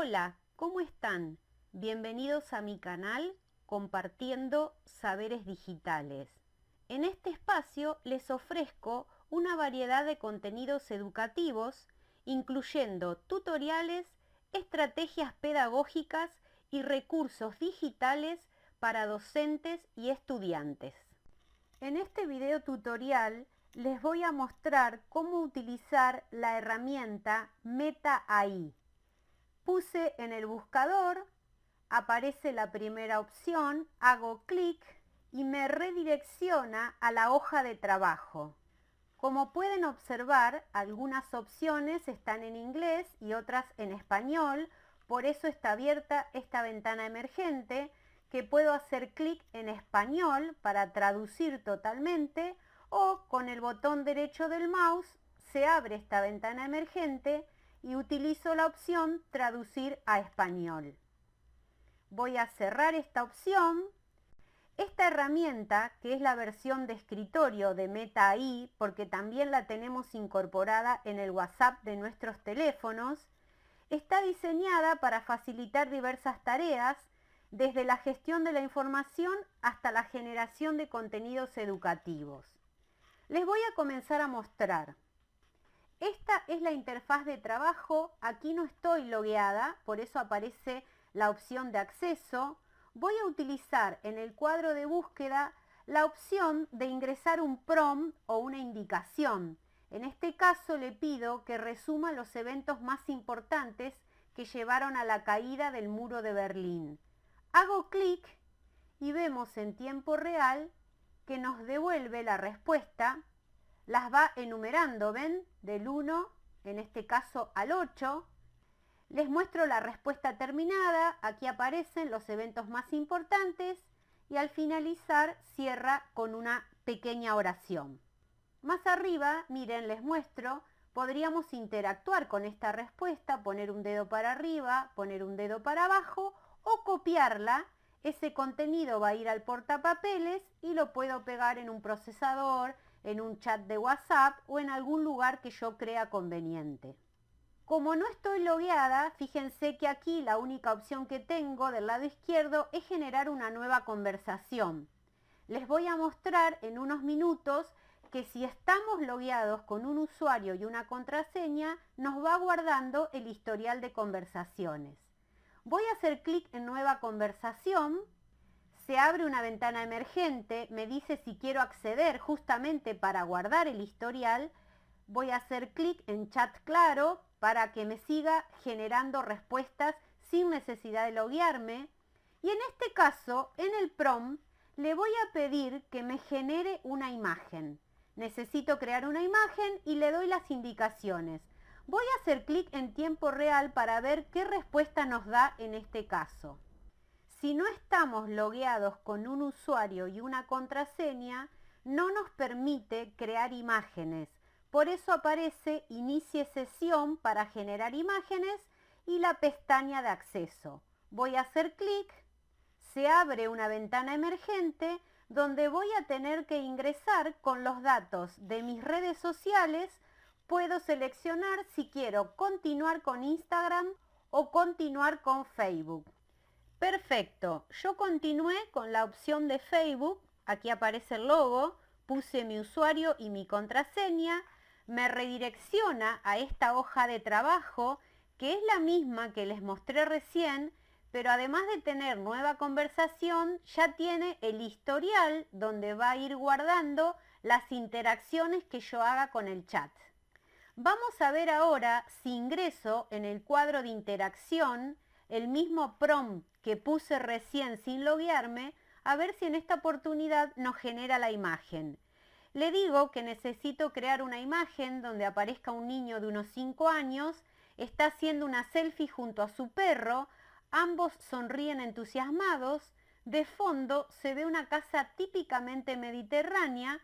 Hola, ¿cómo están? Bienvenidos a mi canal Compartiendo Saberes Digitales. En este espacio les ofrezco una variedad de contenidos educativos, incluyendo tutoriales, estrategias pedagógicas y recursos digitales para docentes y estudiantes. En este video tutorial les voy a mostrar cómo utilizar la herramienta Meta AI. Puse en el buscador, aparece la primera opción, hago clic y me redirecciona a la hoja de trabajo. Como pueden observar, algunas opciones están en inglés y otras en español, por eso está abierta esta ventana emergente, que puedo hacer clic en español para traducir totalmente, o con el botón derecho del mouse se abre esta ventana emergente y utilizo la opción traducir a español. Voy a cerrar esta opción. Esta herramienta, que es la versión de escritorio de Meta AI, porque también la tenemos incorporada en el WhatsApp de nuestros teléfonos, está diseñada para facilitar diversas tareas, desde la gestión de la información hasta la generación de contenidos educativos. Les voy a comenzar a mostrar. Esta es la interfaz de trabajo. Aquí no estoy logueada, por eso aparece la opción de acceso. Voy a utilizar en el cuadro de búsqueda la opción de ingresar un prompt o una indicación. En este caso le pido que resuma los eventos más importantes que llevaron a la caída del muro de Berlín. Hago clic y vemos en tiempo real que nos devuelve la respuesta. Las va enumerando, ¿ven? Del 1, en este caso al 8. Les muestro la respuesta terminada. Aquí aparecen los eventos más importantes y al finalizar cierra con una pequeña oración. Más arriba, miren, les muestro, podríamos interactuar con esta respuesta, poner un dedo para arriba, poner un dedo para abajo o copiarla. Ese contenido va a ir al portapapeles y lo puedo pegar en un procesador, en un chat de WhatsApp o en algún lugar que yo crea conveniente. Como no estoy logueada, fíjense que aquí la única opción que tengo del lado izquierdo es generar una nueva conversación. Les voy a mostrar en unos minutos que si estamos logueados con un usuario y una contraseña, nos va guardando el historial de conversaciones. Voy a hacer clic en nueva conversación. Se abre una ventana emergente, me dice si quiero acceder justamente para guardar el historial. Voy a hacer clic en chat claro para que me siga generando respuestas sin necesidad de loguearme. Y en este caso, en el prompt, le voy a pedir que me genere una imagen. Necesito crear una imagen y le doy las indicaciones. Voy a hacer clic en tiempo real para ver qué respuesta nos da en este caso. Si no estamos logueados con un usuario y una contraseña, no nos permite crear imágenes. Por eso aparece Inicie sesión para generar imágenes y la pestaña de acceso. Voy a hacer clic, se abre una ventana emergente donde voy a tener que ingresar con los datos de mis redes sociales. Puedo seleccionar si quiero continuar con Instagram o continuar con Facebook. Perfecto, yo continué con la opción de Facebook, aquí aparece el logo, puse mi usuario y mi contraseña, me redirecciona a esta hoja de trabajo, que es la misma que les mostré recién, pero además de tener nueva conversación, ya tiene el historial donde va a ir guardando las interacciones que yo haga con el chat. Vamos a ver ahora si ingreso en el cuadro de interacción el mismo prompt que puse recién sin loguearme, a ver si en esta oportunidad nos genera la imagen. Le digo que necesito crear una imagen donde aparezca un niño de unos 5 años, está haciendo una selfie junto a su perro, ambos sonríen entusiasmados, de fondo se ve una casa típicamente mediterránea,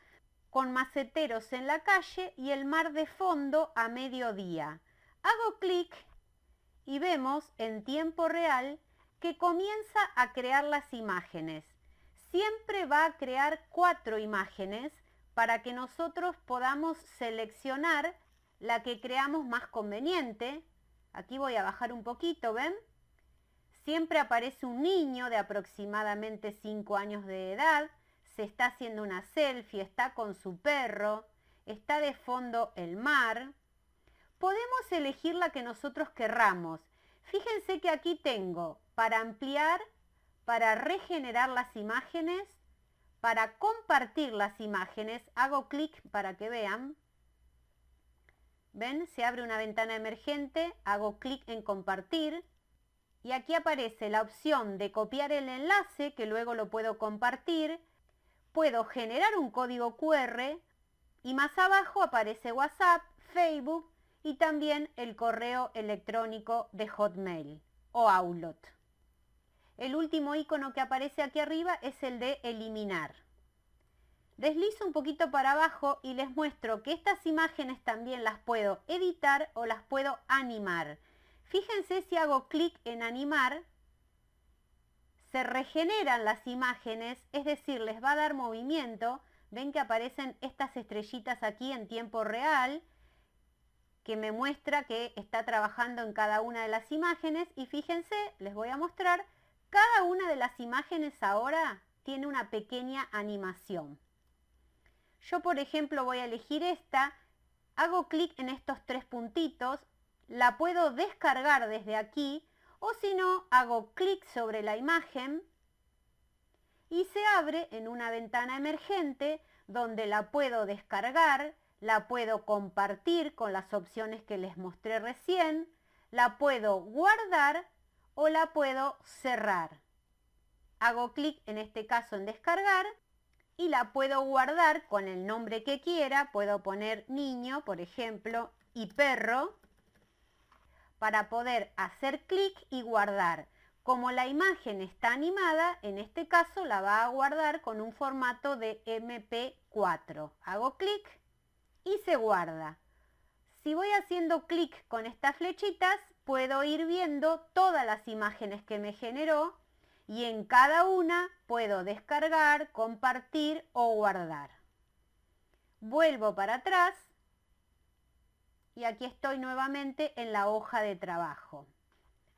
con maceteros en la calle y el mar de fondo a mediodía. Hago clic y vemos en tiempo real que comienza a crear las imágenes. Siempre va a crear 4 imágenes para que nosotros podamos seleccionar la que creamos más conveniente. Aquí voy a bajar un poquito, ¿ven? Siempre aparece un niño de aproximadamente 5 años de edad, se está haciendo una selfie, está con su perro, está de fondo el mar. Podemos elegir la que nosotros querramos. Fíjense que aquí tengo para ampliar, para regenerar las imágenes, para compartir las imágenes. Hago clic para que vean. ¿Ven? Se abre una ventana emergente, hago clic en compartir y aquí aparece la opción de copiar el enlace que luego lo puedo compartir. Puedo generar un código QR y más abajo aparece WhatsApp, Facebook y también el correo electrónico de Hotmail o Outlook. El último icono que aparece aquí arriba es el de eliminar. Deslizo un poquito para abajo y les muestro que estas imágenes también las puedo editar o las puedo animar. Fíjense si hago clic en animar, se regeneran las imágenes, es decir, les va a dar movimiento. Ven que aparecen estas estrellitas aquí en tiempo real, que me muestra que está trabajando en cada una de las imágenes. Y fíjense, les voy a mostrar, cada una de las imágenes ahora tiene una pequeña animación. Yo, por ejemplo, voy a elegir esta, hago clic en estos 3 puntitos, la puedo descargar desde aquí, o si no, hago clic sobre la imagen y se abre en una ventana emergente donde la puedo descargar, la puedo compartir con las opciones que les mostré recién, la puedo guardar o la puedo cerrar. Hago clic en este caso en descargar y la puedo guardar con el nombre que quiera. Puedo poner niño, por ejemplo, y perro, para poder hacer clic y guardar. Como la imagen está animada, en este caso la va a guardar con un formato de MP4. Hago clic y se guarda. Si voy haciendo clic con estas flechitas, puedo ir viendo todas las imágenes que me generó y en cada una puedo descargar, compartir o guardar. Vuelvo para atrás y aquí estoy nuevamente en la hoja de trabajo.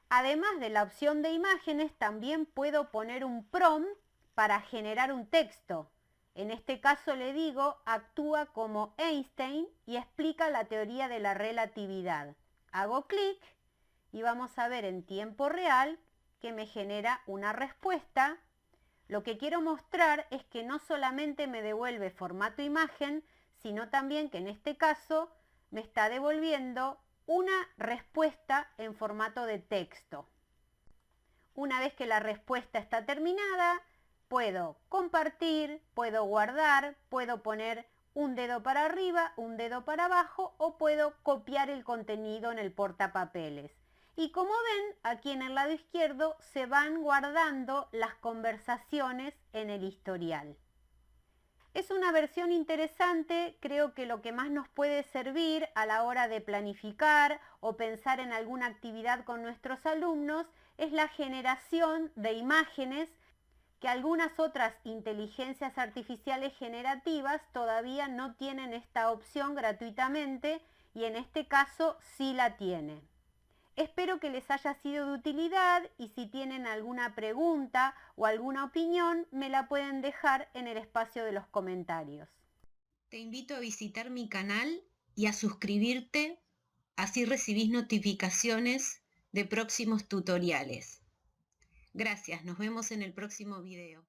Además de la opción de imágenes, también puedo poner un prompt para generar un texto. En este caso le digo, actúa como Einstein y explica la teoría de la relatividad. Hago clic y vamos a ver en tiempo real que me genera una respuesta. Lo que quiero mostrar es que no solamente me devuelve formato imagen, sino también que en este caso me está devolviendo una respuesta en formato de texto. Una vez que la respuesta está terminada, puedo compartir, puedo guardar, puedo poner un dedo para arriba, un dedo para abajo o puedo copiar el contenido en el portapapeles. Y como ven, aquí en el lado izquierdo se van guardando las conversaciones en el historial. Es una versión interesante, creo que lo que más nos puede servir a la hora de planificar o pensar en alguna actividad con nuestros alumnos es la generación de imágenes que algunas otras inteligencias artificiales generativas todavía no tienen esta opción gratuitamente y en este caso sí la tiene. Espero que les haya sido de utilidad y si tienen alguna pregunta o alguna opinión me la pueden dejar en el espacio de los comentarios. Te invito a visitar mi canal y a suscribirte, así recibís notificaciones de próximos tutoriales. Gracias, nos vemos en el próximo video.